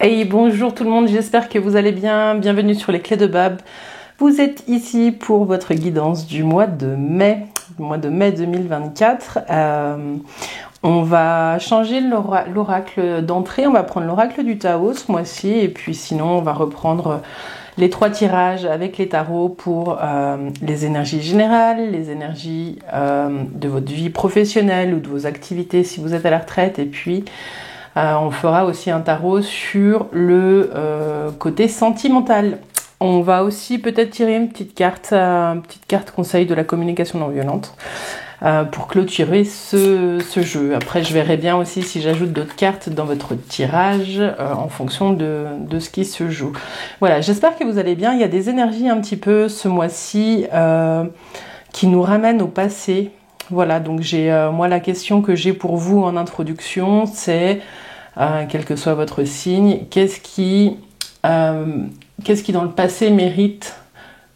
Hey, bonjour tout le monde, j'espère que vous allez bien. Bienvenue sur les clés de Bab. Vous êtes ici pour votre guidance du mois de mai, 2024. On va changer l'oracle d'entrée, on va prendre l'oracle du Tao ce mois-ci et puis sinon on va reprendre les 3 tirages avec les tarots pour les énergies générales, les énergies de votre vie professionnelle ou de vos activités si vous êtes à la retraite, et puis on fera aussi un tarot sur le côté sentimental. On va aussi peut-être tirer une petite carte conseil de la communication non violente pour clôturer ce jeu. Après, je verrai bien aussi si j'ajoute d'autres cartes dans votre tirage en fonction de ce qui se joue. Voilà, j'espère que vous allez bien. Il y a des énergies un petit peu ce mois-ci qui nous ramènent au passé. Voilà, donc moi la question que j'ai pour vous en introduction, c'est quel que soit votre signe, qu'est-ce qui dans le passé mérite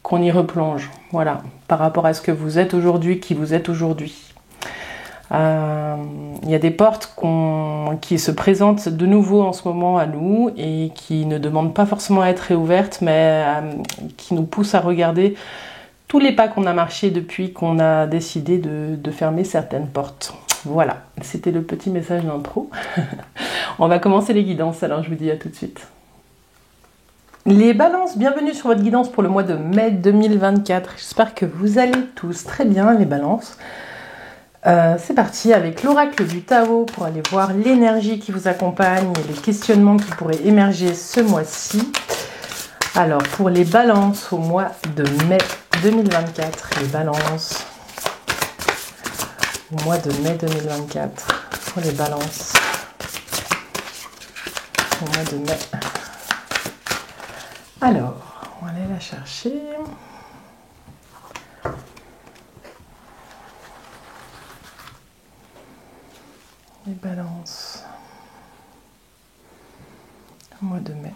qu'on y replonge, voilà, par rapport à ce que vous êtes aujourd'hui, qui vous êtes aujourd'hui. Il y a des portes qui se présentent de nouveau en ce moment à nous et qui ne demandent pas forcément à être réouvertes, mais qui nous poussent à regarder tous les pas qu'on a marchés depuis qu'on a décidé de fermer certaines portes. Voilà, c'était le petit message d'intro. On va commencer les guidances, alors je vous dis à tout de suite. Les balances, bienvenue sur votre guidance pour le mois de mai 2024. J'espère que vous allez tous très bien, les balances. C'est parti avec l'oracle du Tao pour aller voir l'énergie qui vous accompagne et les questionnements qui pourraient émerger ce mois-ci. Alors, pour les balances au mois de mai 2024, les balances au mois de mai 2024, pour les balances au mois de mai. Alors, on va aller la chercher. Les balances au mois de mai.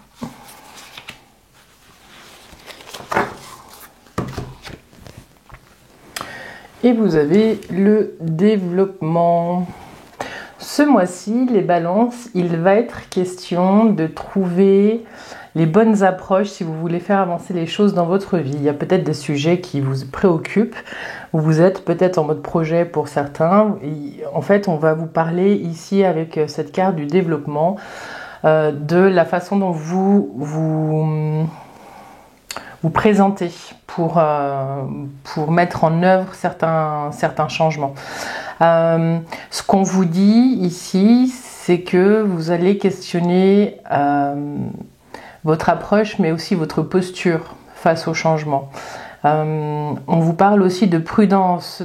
Et vous avez le développement. Ce mois-ci, les balances, il va être question de trouver les bonnes approches si vous voulez faire avancer les choses dans votre vie. Il y a peut-être des sujets qui vous préoccupent, où vous êtes peut-être en mode projet pour certains. Et en fait, on va vous parler ici avec cette carte du développement de la façon dont vous présentez pour mettre en œuvre certains changements. Ce qu'on vous dit ici, c'est que vous allez questionner votre approche, mais aussi votre posture face au changement. On vous parle aussi de prudence,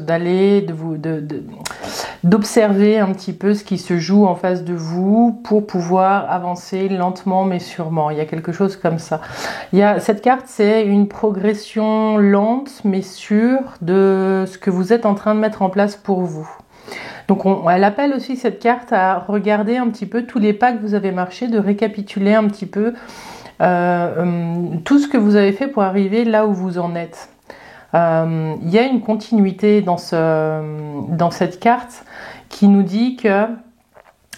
d'observer un petit peu ce qui se joue en face de vous pour pouvoir avancer lentement mais sûrement. Il y a quelque chose comme ça. Cette carte, c'est une progression lente mais sûre de ce que vous êtes en train de mettre en place pour vous. Donc elle appelle aussi cette carte à regarder un petit peu tous les pas que vous avez marchés, de récapituler un petit peu tout ce que vous avez fait pour arriver là où vous en êtes. Il y a une continuité dans cette carte qui nous dit que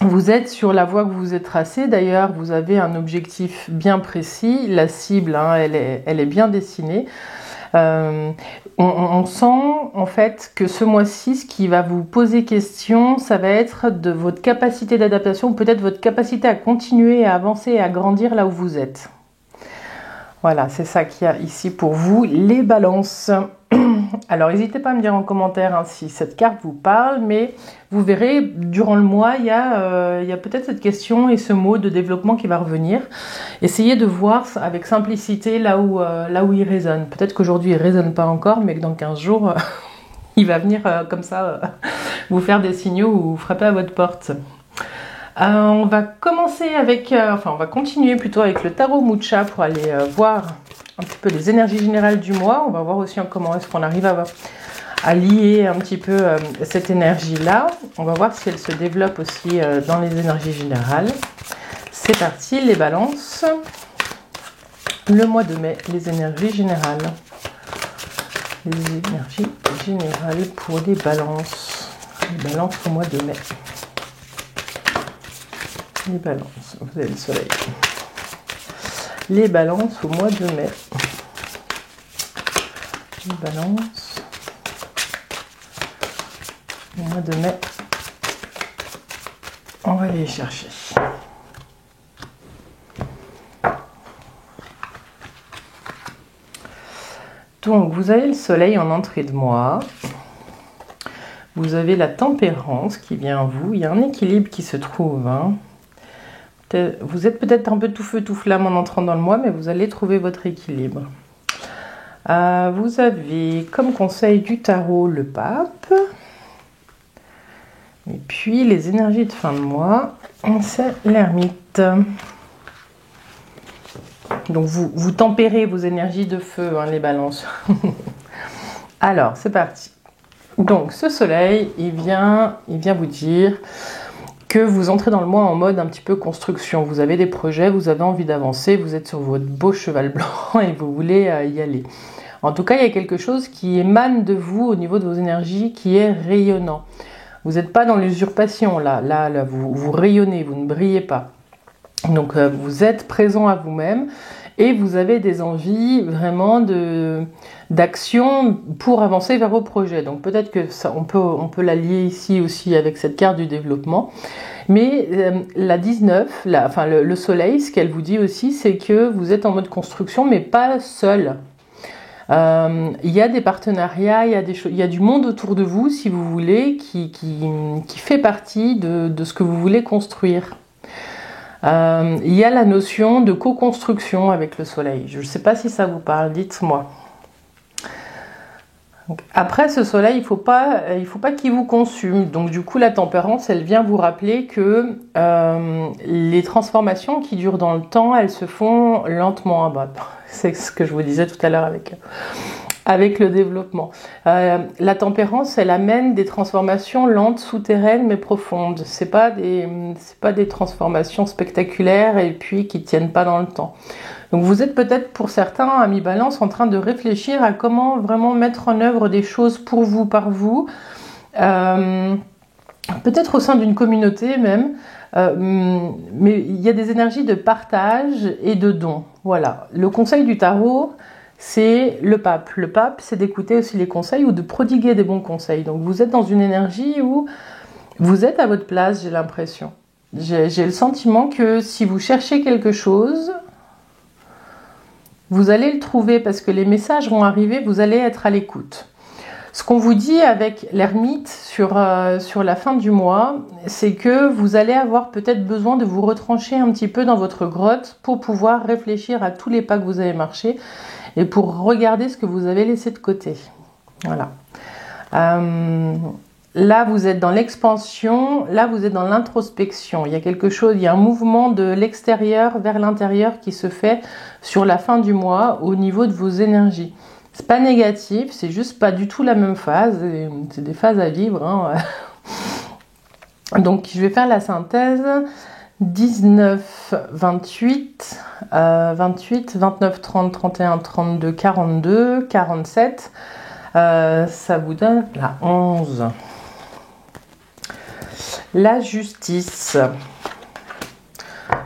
vous êtes sur la voie que vous êtes tracée. D'ailleurs, vous avez un objectif bien précis. La cible, elle est bien dessinée. On sent en fait que ce mois-ci, ce qui va vous poser question, ça va être de votre capacité d'adaptation, ou peut-être votre capacité à continuer à avancer et à grandir là où vous êtes. Voilà, c'est ça qu'il y a ici pour vous, les balances. Alors, n'hésitez pas à me dire en commentaire si cette carte vous parle, mais vous verrez, durant le mois, il y a peut-être cette question et ce mot de développement qui va revenir. Essayez de voir avec simplicité là où il résonne. Peut-être qu'aujourd'hui, il ne résonne pas encore, mais que dans 15 jours, il va venir comme ça vous faire des signaux ou frapper à votre porte. On va commencer on va continuer plutôt avec le tarot Mucha pour aller voir un petit peu les énergies générales du mois. On va voir aussi comment est-ce qu'on arrive à lier un petit peu cette énergie-là. On va voir si elle se développe aussi dans les énergies générales. C'est parti, les balances. Le mois de mai, les énergies générales. Les énergies générales pour les balances. Les balances au mois de mai. Les balances, vous avez le soleil. les balances au mois de mai. Les balances au mois de mai. On va aller les chercher. Donc, vous avez le soleil en entrée de mois. Vous avez la tempérance qui vient à vous. Il y a un équilibre qui se trouve. Hein. Vous êtes peut-être un peu tout feu, tout flamme en entrant dans le mois, mais vous allez trouver votre équilibre. Vous avez comme conseil du tarot le pape. Et puis les énergies de fin de mois, c'est l'ermite. Donc vous tempérez vos énergies de feu, hein, les balances. Alors, c'est parti. Donc ce soleil, il vient vous dire que vous entrez dans le mois en mode un petit peu construction. Vous avez des projets, vous avez envie d'avancer, vous êtes sur votre beau cheval blanc et vous voulez y aller. En tout cas, il y a quelque chose qui émane de vous au niveau de vos énergies qui est rayonnant. Vous n'êtes pas dans l'usurpation là, vous rayonnez, vous ne brillez pas. Donc vous êtes présent à vous-même et vous avez des envies vraiment d'action pour avancer vers vos projets. Donc peut-être que ça, on peut la lier ici aussi avec cette carte du développement. Mais la 19, le soleil, ce qu'elle vous dit aussi, c'est que vous êtes en mode construction, mais pas seul. Il y a des partenariats, il y a du monde autour de vous, si vous voulez, qui fait partie de ce que vous voulez construire. Il y a la notion de co-construction avec le soleil. Je ne sais pas si ça vous parle, dites-moi. Après ce soleil, il faut pas qu'il vous consume. Donc du coup, la tempérance, elle vient vous rappeler que les transformations qui durent dans le temps, elles se font lentement. C'est ce que je vous disais tout à l'heure avec le développement. La tempérance, elle amène des transformations lentes, souterraines, mais profondes. C'est pas des transformations spectaculaires et puis qui tiennent pas dans le temps. Donc vous êtes peut-être pour certains, amis Balance, en train de réfléchir à comment vraiment mettre en œuvre des choses pour vous, par vous. Peut-être au sein d'une communauté même. Mais il y a des énergies de partage et de don. Voilà. Le conseil du tarot, c'est le pape. Le pape, c'est d'écouter aussi les conseils ou de prodiguer des bons conseils. Donc vous êtes dans une énergie où vous êtes à votre place, j'ai l'impression. J'ai le sentiment que si vous cherchez quelque chose, vous allez le trouver parce que les messages vont arriver, vous allez être à l'écoute. Ce qu'on vous dit avec l'ermite sur la fin du mois, c'est que vous allez avoir peut-être besoin de vous retrancher un petit peu dans votre grotte pour pouvoir réfléchir à tous les pas que vous avez marchés et pour regarder ce que vous avez laissé de côté. Voilà. Là, vous êtes dans l'expansion, là, vous êtes dans l'introspection. Il y a quelque chose, il y a un mouvement de l'extérieur vers l'intérieur qui se fait sur la fin du mois au niveau de vos énergies. C'est pas négatif, c'est juste pas du tout la même phase. C'est des phases à vivre. Hein. Donc, je vais faire la synthèse. 19, 28, 28, 29, 30, 31, 32, 42, 47. Ça vous donne la 11. La justice.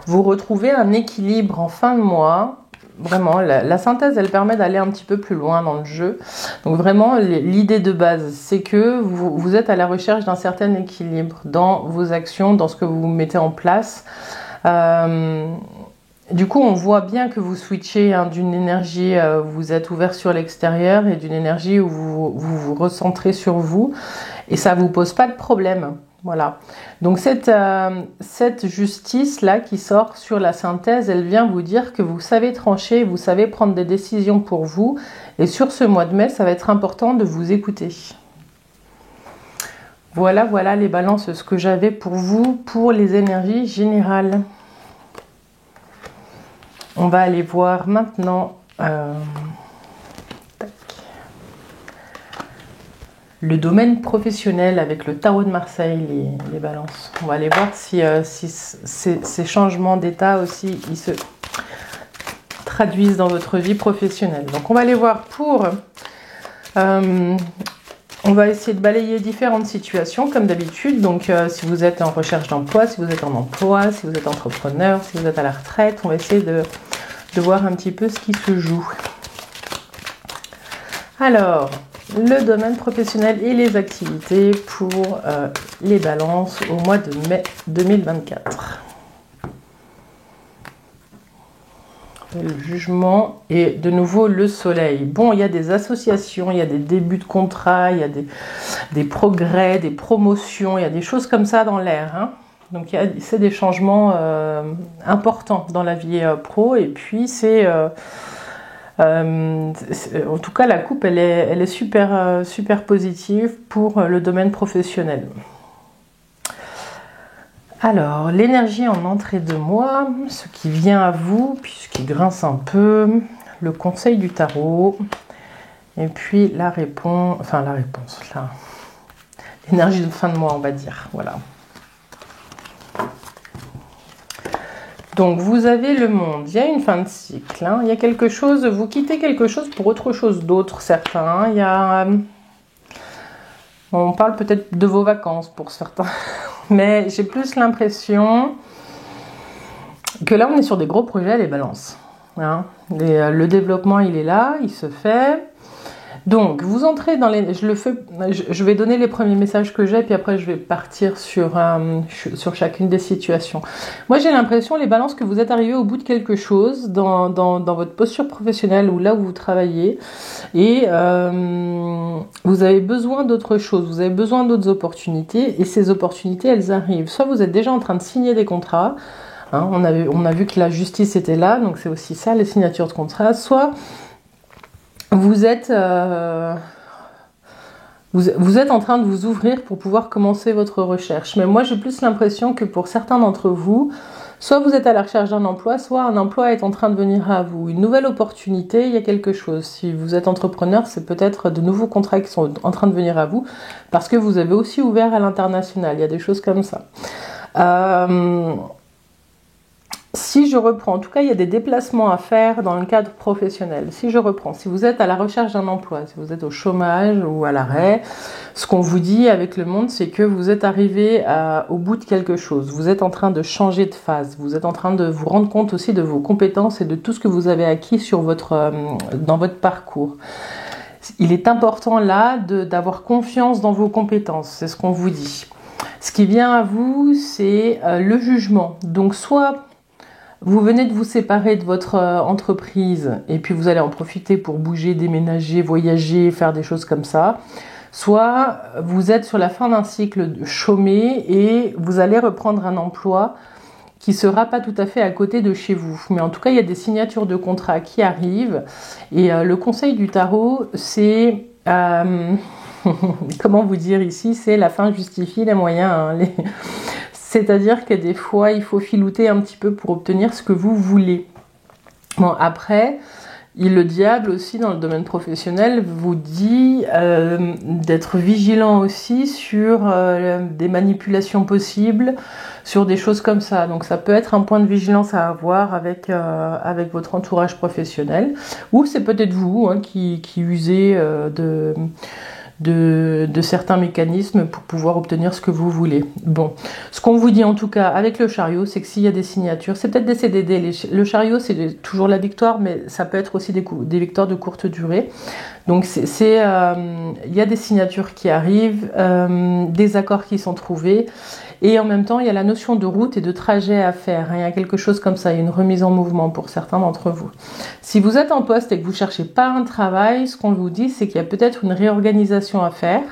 Vous retrouvez un équilibre en fin de mois. Vraiment, la synthèse, elle permet d'aller un petit peu plus loin dans le jeu. Donc vraiment, l'idée de base, c'est que vous êtes à la recherche d'un certain équilibre dans vos actions, dans ce que vous mettez en place. Du coup, on voit bien que vous switchez d'une énergie, vous êtes ouvert sur l'extérieur et d'une énergie où vous recentrez sur vous. Et ça ne vous pose pas de problème. Voilà. Donc cette justice-là qui sort sur la synthèse, elle vient vous dire que vous savez trancher, vous savez prendre des décisions pour vous. Et sur ce mois de mai, ça va être important de vous écouter. Voilà les balances, ce que j'avais pour vous, pour les énergies générales. On va aller voir maintenant le domaine professionnel avec le tarot de Marseille, les balances. On va aller voir si ces changements d'état aussi ils se traduisent dans votre vie professionnelle. Donc on va aller voir pour... on va essayer de balayer différentes situations comme d'habitude. Donc si vous êtes en recherche d'emploi, si vous êtes en emploi, si vous êtes entrepreneur, si vous êtes à la retraite, on va essayer de voir un petit peu ce qui se joue. Alors, le domaine professionnel et les activités pour les balances au mois de mai 2024. Le jugement et de nouveau le soleil. Bon, il y a des associations, il y a des débuts de contrat, il y a des progrès, des promotions, il y a des choses comme ça dans l'air. Hein. Donc, c'est des changements importants dans la vie pro. Et puis, en tout cas, la coupe, elle est super positive pour le domaine professionnel. Alors, l'énergie en entrée de mois, ce qui vient à vous, puis ce qui grince un peu, le conseil du tarot, et puis l'énergie de fin de mois, on va dire, voilà. Donc, vous avez le monde, il y a une fin de cycle, hein, il y a quelque chose, vous quittez quelque chose pour autre chose d'autre, certains, il y a... On parle peut-être de vos vacances pour certains, mais j'ai plus l'impression que là, on est sur des gros projets, les balances. Hein. Le développement, il est là, il se fait. Donc, vous entrez dans les... Je vais donner les premiers messages que j'ai, puis après, je vais partir sur chacune des situations. Moi, j'ai l'impression, les balances, que vous êtes arrivés au bout de quelque chose dans votre posture professionnelle ou là où vous travaillez. Et vous avez besoin d'autre chose, vous avez besoin d'autres opportunités. Et ces opportunités, elles arrivent. Soit vous êtes déjà en train de signer des contrats. Hein, on a vu que la justice était là, donc c'est aussi ça, les signatures de contrats. Soit... Vous êtes en train de vous ouvrir pour pouvoir commencer votre recherche. Mais moi, j'ai plus l'impression que pour certains d'entre vous, soit vous êtes à la recherche d'un emploi, soit un emploi est en train de venir à vous. Une nouvelle opportunité, il y a quelque chose. Si vous êtes entrepreneur, c'est peut-être de nouveaux contrats qui sont en train de venir à vous parce que vous avez aussi ouvert à l'international. Il y a des choses comme ça. Si je reprends, en tout cas, il y a des déplacements à faire dans le cadre professionnel. Si je reprends, si vous êtes à la recherche d'un emploi, si vous êtes au chômage ou à l'arrêt, ce qu'on vous dit avec le monde, c'est que vous êtes arrivé au bout de quelque chose. Vous êtes en train de changer de phase. Vous êtes en train de vous rendre compte aussi de vos compétences et de tout ce que vous avez acquis dans votre parcours. Il est important là d'avoir confiance dans vos compétences. C'est ce qu'on vous dit. Ce qui vient à vous, c'est le jugement. Donc, soit... Vous venez de vous séparer de votre entreprise et puis vous allez en profiter pour bouger, déménager, voyager, faire des choses comme ça. Soit vous êtes sur la fin d'un cycle chômé et vous allez reprendre un emploi qui ne sera pas tout à fait à côté de chez vous. Mais en tout cas, il y a des signatures de contrats qui arrivent. Et le conseil du tarot, c'est... comment vous dire ici, c'est la fin justifie les moyens. Hein, C'est-à-dire que des fois, il faut filouter un petit peu pour obtenir ce que vous voulez. Bon, après, le diable aussi, dans le domaine professionnel, vous dit d'être vigilant aussi sur des manipulations possibles, sur des choses comme ça. Donc, ça peut être un point de vigilance à avoir avec votre entourage professionnel. Ou c'est peut-être vous qui usez de certains mécanismes pour pouvoir obtenir ce que vous voulez. Bon, ce qu'on vous dit en tout cas avec le chariot, c'est que s'il y a des signatures, c'est peut-être des CDD. Le chariot, c'est toujours la victoire, mais ça peut être aussi des victoires de courte durée. Donc, il y a des signatures qui arrivent, des accords qui sont trouvés. Et en même temps, il y a la notion de route et de trajet à faire. Il y a quelque chose comme ça, il y a une remise en mouvement pour certains d'entre vous. Si vous êtes en poste et que vous ne cherchez pas un travail, ce qu'on vous dit, c'est qu'il y a peut-être une réorganisation à faire.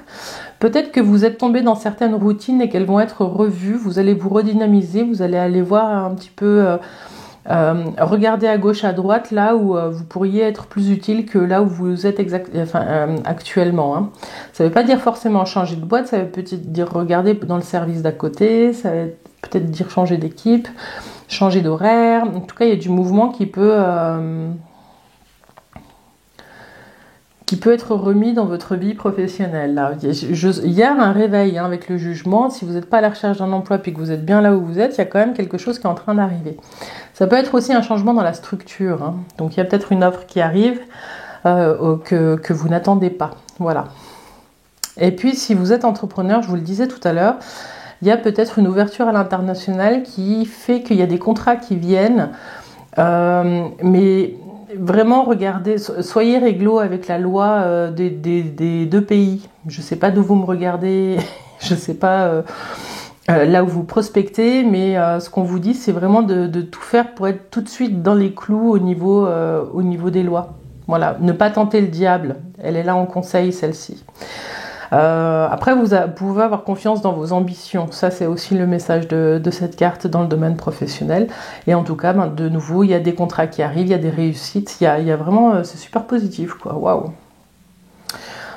Peut-être que vous êtes tombé dans certaines routines et qu'elles vont être revues. Vous allez vous redynamiser, vous allez aller voir un petit peu... regardez à gauche, à droite, là où vous pourriez être plus utile que là où vous êtes actuellement. Hein. Ça ne veut pas dire forcément changer de boîte, ça veut peut-être dire regarder dans le service d'à côté, ça veut peut-être dire changer d'équipe, changer d'horaire. En tout cas, il y a du mouvement qui peut être remis dans votre vie professionnelle. Là. Il y a un réveil avec le jugement. Si vous n'êtes pas à la recherche d'un emploi puis que vous êtes bien là où vous êtes, il y a quand même quelque chose qui est en train d'arriver. Ça peut être aussi un changement dans la structure. Hein. Donc il y a peut-être une offre qui arrive que vous n'attendez pas. Voilà. Et puis si vous êtes entrepreneur, je vous le disais tout à l'heure, il y a peut-être une ouverture à l'international qui fait qu'il y a des contrats qui viennent Mais vraiment, regardez, soyez réglo avec la loi des deux pays. Je ne sais pas d'où vous me regardez, je ne sais pas là où vous prospectez, mais ce qu'on vous dit, c'est vraiment de tout faire pour être tout de suite dans les clous au niveau des lois. Voilà, ne pas tenter le diable. Elle est là en conseil, celle-ci. Après, vous pouvez avoir confiance dans vos ambitions. Ça, c'est aussi le message de cette carte dans le domaine professionnel. Et en tout cas, de nouveau, il y a des contrats qui arrivent, il y a des réussites. Il y a vraiment... c'est super positif, quoi. Waouh!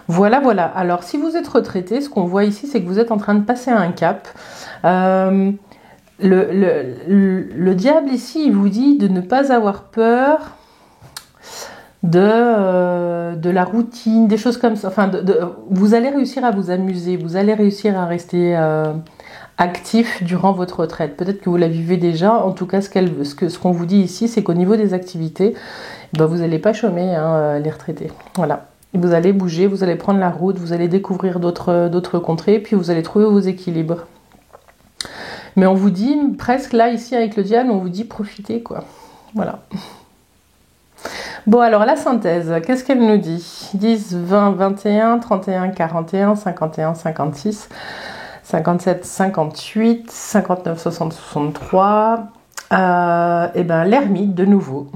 Voilà, voilà. Alors, si vous êtes retraité, ce qu'on voit ici, c'est que vous êtes en train de passer un cap. Le diable, ici, il vous dit de ne pas avoir peur de la routine, des choses comme ça. Enfin, vous allez réussir à vous amuser, vous allez réussir à rester actif durant votre retraite. Peut-être que vous la vivez déjà. En tout cas, ce qu'on vous dit ici, c'est qu'au niveau des activités, ben, vous n'allez pas chômer, hein, les retraités. Voilà. Vous allez bouger, vous allez prendre la route, vous allez découvrir d'autres contrées, puis vous allez trouver vos équilibres. Mais on vous dit, presque là, ici, avec le diable, on vous dit profitez, quoi. Voilà. Bon, alors la synthèse, qu'est-ce qu'elle nous dit? 10, 20, 21, 31, 41, 51, 56, 57, 58, 59, 60, 63. Et ben l'ermite, de nouveau.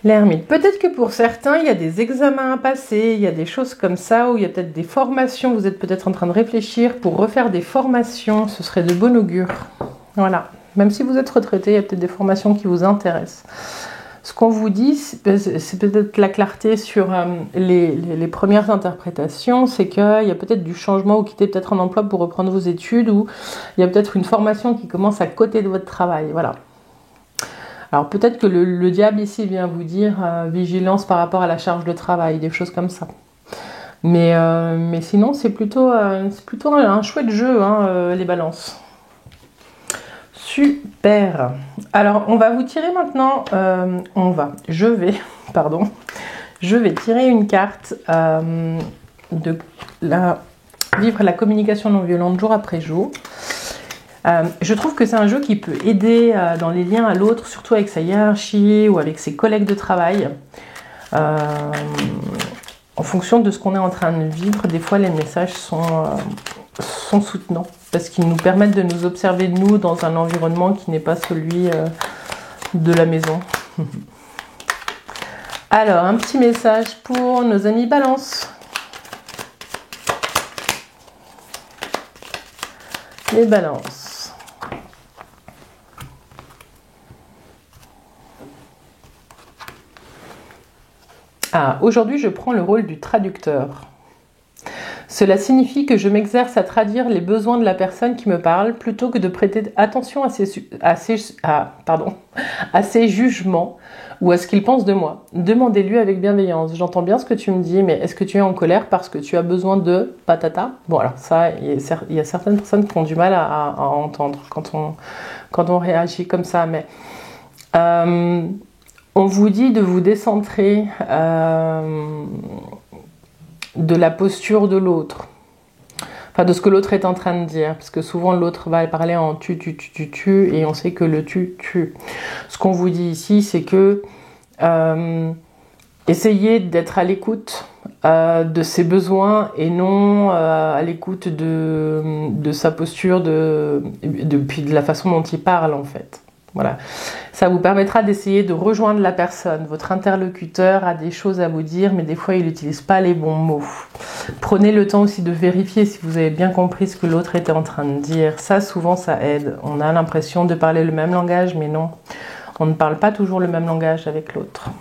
L'ermite. Peut-être que pour certains, il y a des examens à passer, il y a des choses comme ça, où il y a peut-être des formations, vous êtes peut-être en train de réfléchir pour refaire des formations, ce serait de bon augure. Voilà. Même si vous êtes retraité, il y a peut-être des formations qui vous intéressent. Ce qu'on vous dit, c'est peut-être la clarté sur les premières interprétations, c'est qu'il y a peut-être du changement ou quitter peut-être un emploi pour reprendre vos études, ou il y a peut-être une formation qui commence à côté de votre travail. Voilà. Alors peut-être que le diable ici vient vous dire vigilance par rapport à la charge de travail, des choses comme ça. Mais sinon, c'est plutôt un chouette jeu, hein, les balances. Super. Alors, on va vous tirer maintenant... je vais tirer une carte vivre la communication non violente jour après jour. Je trouve que c'est un jeu qui peut aider dans les liens à l'autre, surtout avec sa hiérarchie ou avec ses collègues de travail. En fonction de ce qu'on est en train de vivre, des fois les messages sont soutenants parce qu'ils nous permettent de nous observer nous dans un environnement qui n'est pas celui de la maison. Alors, un petit message pour nos amis Balance. Les Balances. Aujourd'hui, je prends le rôle du traducteur. Cela signifie que je m'exerce à traduire les besoins de la personne qui me parle plutôt que de prêter attention à ses jugements ou à ce qu'il pense de moi. Demandez-lui avec bienveillance. J'entends bien ce que tu me dis, mais est-ce que tu es en colère parce que tu as besoin de patata? Bon, alors ça, il y a certaines personnes qui ont du mal à entendre quand on réagit comme ça, mais... on vous dit de vous décentrer de la posture de l'autre, enfin de ce que l'autre est en train de dire, parce que souvent l'autre va parler en tu, et on sait que le tu. Ce qu'on vous dit ici, c'est que essayez d'être à l'écoute de ses besoins et non à l'écoute de sa posture, puis de la façon dont il parle en fait. Voilà. Ça vous permettra d'essayer de rejoindre la personne. Votre interlocuteur a des choses à vous dire, mais des fois, il n'utilise pas les bons mots. Prenez le temps aussi de vérifier si vous avez bien compris ce que l'autre était en train de dire. Ça, souvent, ça aide. On a l'impression de parler le même langage, mais non. On ne parle pas toujours le même langage avec l'autre.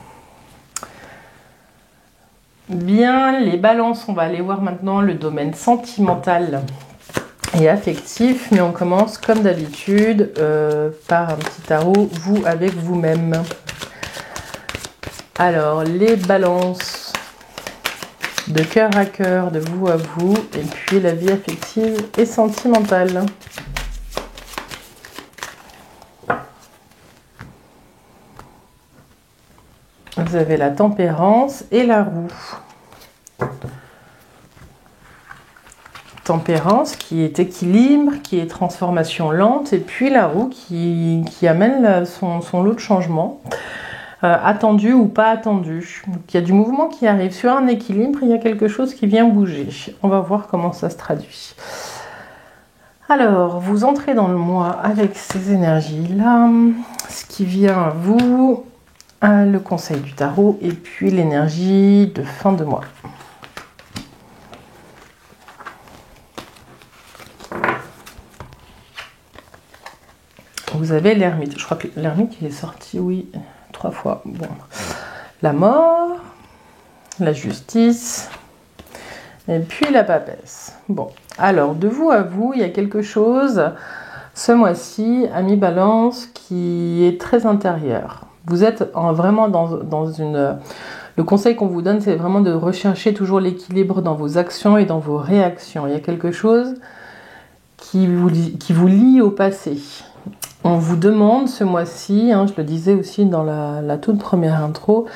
Bien, les balances, on va aller voir maintenant le domaine sentimental et affectif, mais on commence comme d'habitude par un petit tarot, vous avec vous-même. Alors, les balances de cœur à cœur, de vous à vous, et puis la vie affective et sentimentale. Vous avez la tempérance et la roue. tempérance qui est équilibre, qui est transformation lente, et puis la roue qui amène son lot de changement, attendu ou pas attendu. Donc il y a du mouvement qui arrive sur un équilibre, il y a quelque chose qui vient bouger. On va voir comment ça se traduit. Alors, vous entrez dans le mois avec ces énergies-là, ce qui vient à vous, le conseil du tarot, et puis l'énergie de fin de mois. Vous avez l'ermite. Je crois que l'ermite, il est sorti, oui, 3 fois. Bon. La mort, la justice, et puis la papesse. Bon, alors, de vous à vous, il y a quelque chose, ce mois-ci, ami Balance, qui est très intérieur. Vous êtes vraiment dans une... Le conseil qu'on vous donne, c'est vraiment de rechercher toujours l'équilibre dans vos actions et dans vos réactions. Il y a quelque chose qui vous lie au passé. On vous demande ce mois-ci, je le disais aussi dans la toute première intro,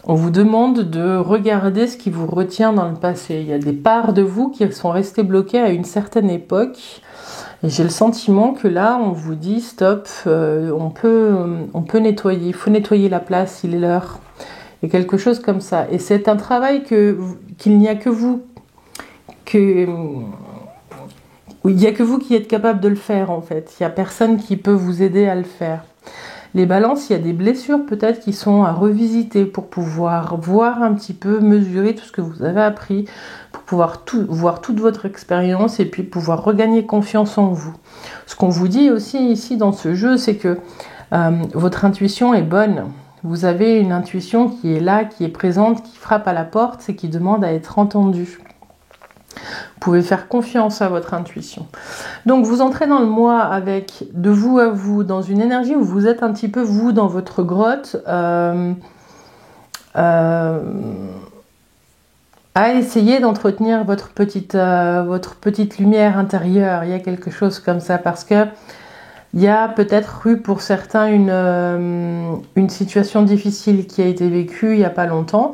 on vous demande de regarder ce qui vous retient dans le passé. Il y a des parts de vous qui sont restées bloquées à une certaine époque. Et j'ai le sentiment que là, on vous dit stop, on peut nettoyer, il faut nettoyer la place, il est l'heure. Il y a quelque chose comme ça. Et c'est un travail qu'il n'y a que vous, il n'y a que vous qui êtes capable de le faire en fait. Il n'y a personne qui peut vous aider à le faire. Les balances, il y a des blessures peut-être qui sont à revisiter pour pouvoir voir un petit peu, mesurer tout ce que vous avez appris, pour pouvoir voir toute votre expérience et puis pouvoir regagner confiance en vous. Ce qu'on vous dit aussi ici dans ce jeu, c'est que votre intuition est bonne. Vous avez une intuition qui est là, qui est présente, qui frappe à la porte et qui demande à être entendue. Vous pouvez faire confiance à votre intuition. Donc vous entrez dans le mois avec de vous à vous, dans une énergie où vous êtes un petit peu vous dans votre grotte, à essayer d'entretenir votre petite lumière intérieure. Il y a quelque chose comme ça parce que il y a peut-être eu pour certains une situation difficile qui a été vécue il n'y a pas longtemps.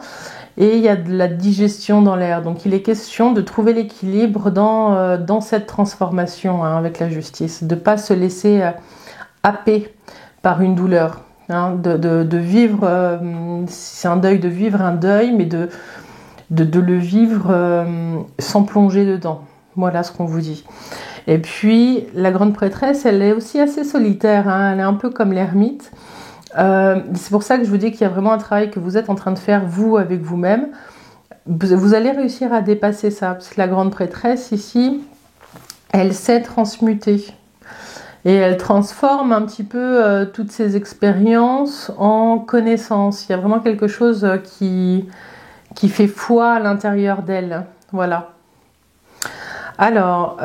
Et il y a de la digestion dans l'air. Donc il est question de trouver l'équilibre dans cette transformation avec la justice. De ne pas se laisser happer par une douleur. De vivre, si c'est un deuil, de vivre un deuil, mais de le vivre sans plonger dedans. Voilà ce qu'on vous dit. Et puis la grande prêtresse, elle est aussi assez solitaire. Elle est un peu comme l'ermite. C'est pour ça que je vous dis qu'il y a vraiment un travail que vous êtes en train de faire vous avec vous-même. Vous allez réussir à dépasser ça parce que la grande prêtresse ici, elle sait transmuter et elle transforme un petit peu toutes ces expériences en connaissances. Il y a vraiment quelque chose qui fait foi à l'intérieur d'elle. Voilà. Alors,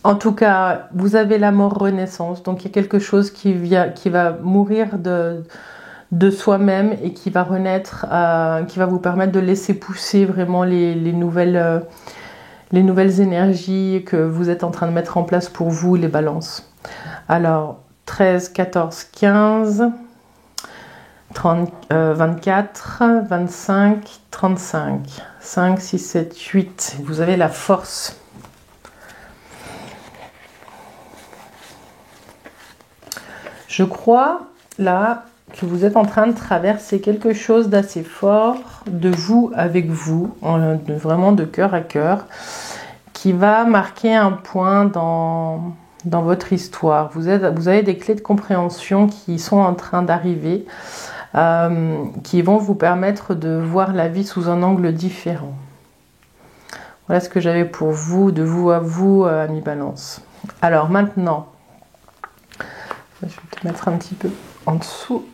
en tout cas, vous avez la mort renaissance, donc il y a quelque chose qui va mourir de soi-même et qui va renaître, qui va vous permettre de laisser pousser vraiment les nouvelles énergies que vous êtes en train de mettre en place pour vous, les balances. Alors, 13, 14, 15, 30, 24, 25, 35, 5, 6, 7, 8. Vous avez la force. Je crois, là, que vous êtes en train de traverser quelque chose d'assez fort, de vous avec vous, vraiment de cœur à cœur, qui va marquer un point dans votre histoire. Vous avez des clés de compréhension qui sont en train d'arriver, qui vont vous permettre de voir la vie sous un angle différent. Voilà ce que j'avais pour vous, de vous à vous, amis Balance. Alors maintenant, je vais te mettre un petit peu en dessous.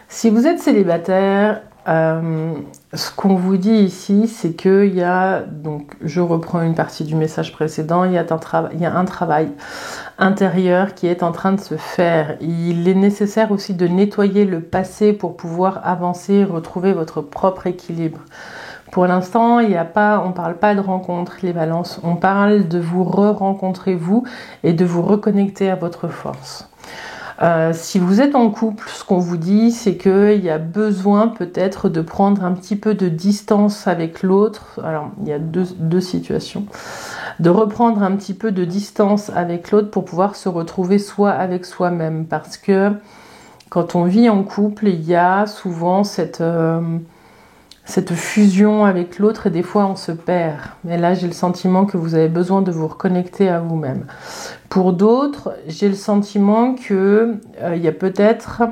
Si vous êtes célibataire, ce qu'on vous dit ici, c'est qu'il y a, donc je reprends une partie du message précédent, il y a un travail intérieur qui est en train de se faire. Il est nécessaire aussi de nettoyer le passé pour pouvoir avancer, retrouver votre propre équilibre. Pour l'instant, on ne parle pas de rencontre, les balances. On parle de vous re-rencontrer vous et de vous reconnecter à votre force. Si vous êtes en couple, ce qu'on vous dit, c'est qu'il y a besoin peut-être de prendre un petit peu de distance avec l'autre. Alors, il y a deux situations. De reprendre un petit peu de distance avec l'autre pour pouvoir se retrouver soi avec soi-même. Parce que quand on vit en couple, il y a souvent cette fusion avec l'autre et des fois on se perd. Mais là, j'ai le sentiment que vous avez besoin de vous reconnecter à vous-même. Pour d'autres, j'ai le sentiment qu'il y a peut-être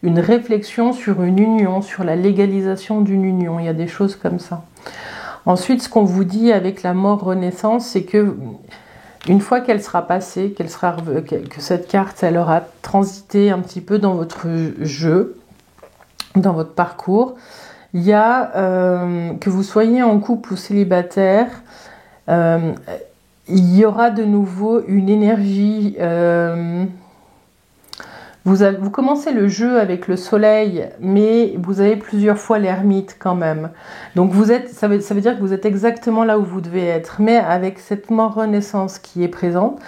une réflexion sur une union, sur la légalisation d'une union. Il y a des choses comme ça. Ensuite, ce qu'on vous dit avec la mort-renaissance, c'est que une fois qu'elle sera passée, que cette carte, elle aura transité un petit peu dans votre jeu, dans votre parcours, il y a, que vous soyez en couple ou célibataire, il y aura de nouveau une énergie. Vous commencez le jeu avec le soleil, mais vous avez plusieurs fois l'ermite quand même. Donc ça veut dire que vous êtes exactement là où vous devez être. Mais avec cette mort-renaissance qui est présente,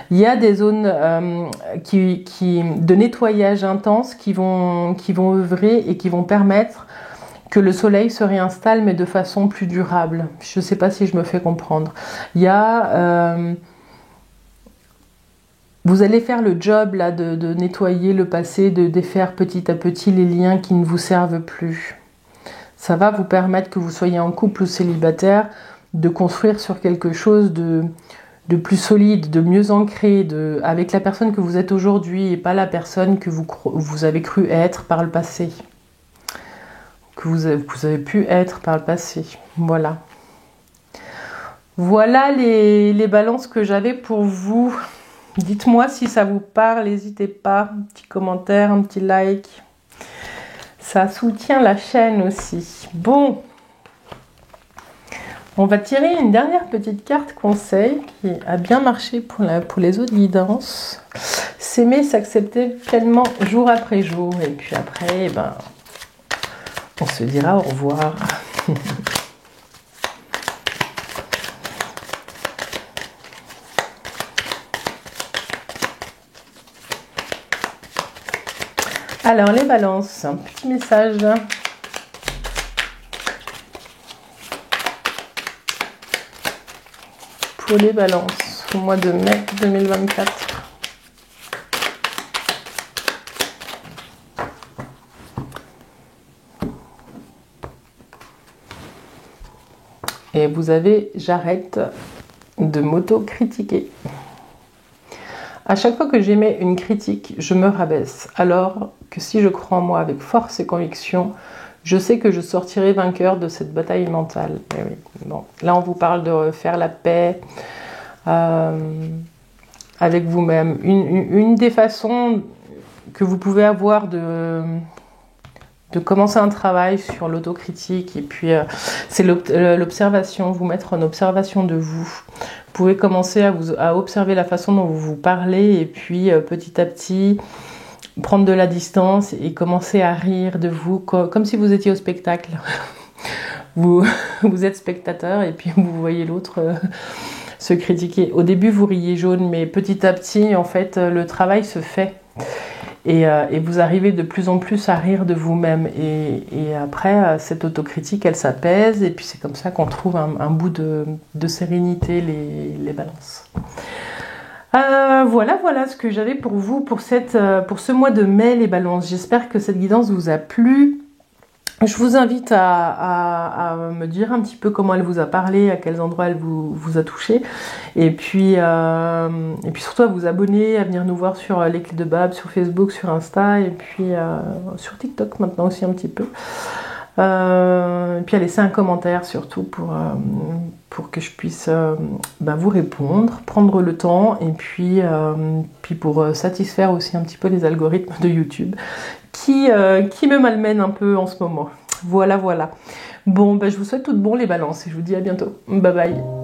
il y a des zones de nettoyage intense qui vont œuvrer et qui vont permettre que le soleil se réinstalle, mais de façon plus durable. Je ne sais pas si je me fais comprendre. Il y a... vous allez faire le job là, de nettoyer le passé, de défaire petit à petit les liens qui ne vous servent plus. Ça va vous permettre, que vous soyez en couple ou célibataire, de construire sur quelque chose de plus solide, de mieux ancré, avec la personne que vous êtes aujourd'hui et pas la personne que vous avez cru être par le passé. Que vous avez pu être par le passé. Voilà. Voilà les balances que j'avais pour vous. Dites-moi si ça vous parle, n'hésitez pas. Un petit commentaire, un petit like. Ça soutient la chaîne aussi. Bon. On va tirer une dernière petite carte conseil qui a bien marché pour les autres guidances. S'aimer, s'accepter pleinement jour après jour. Et puis après, on se dira au revoir. Alors, les balances, un petit message. Pour les balances, au mois de mai 2024. Et vous avez « J'arrête de m'auto-critiquer ». À chaque fois que j'émets une critique, je me rabaisse. Alors que si je crois en moi avec force et conviction, je sais que je sortirai vainqueur de cette bataille mentale. Et oui. Bon. Là, on vous parle de faire la paix avec vous-même. Une des façons que vous pouvez avoir de commencer un travail sur l'autocritique, et puis c'est l'observation, vous mettre en observation de vous. Vous pouvez commencer à observer la façon dont vous vous parlez, et puis petit à petit prendre de la distance et commencer à rire de vous comme si vous étiez au spectacle. Vous êtes spectateur et puis vous voyez l'autre se critiquer. Au début vous riez jaune, mais petit à petit en fait le travail se fait. Et vous arrivez de plus en plus à rire de vous-même. Et après, cette autocritique, elle s'apaise. Et puis c'est comme ça qu'on trouve un bout de sérénité, les balances. Voilà ce que j'avais pour vous pour ce mois de mai, les balances. J'espère que cette guidance vous a plu. Je vous invite à me dire un petit peu comment elle vous a parlé, à quels endroits elle vous a touché. Et puis surtout à vous abonner, à venir nous voir sur les Clés de Bab, sur Facebook, sur Insta, et puis sur TikTok maintenant aussi un petit peu. Et puis à laisser un commentaire surtout pour que je puisse vous répondre, prendre le temps, et puis pour satisfaire aussi un petit peu les algorithmes de YouTube qui me malmènent un peu en ce moment. Voilà. Bon, je vous souhaite tout de bon les balances et je vous dis à bientôt. Bye bye.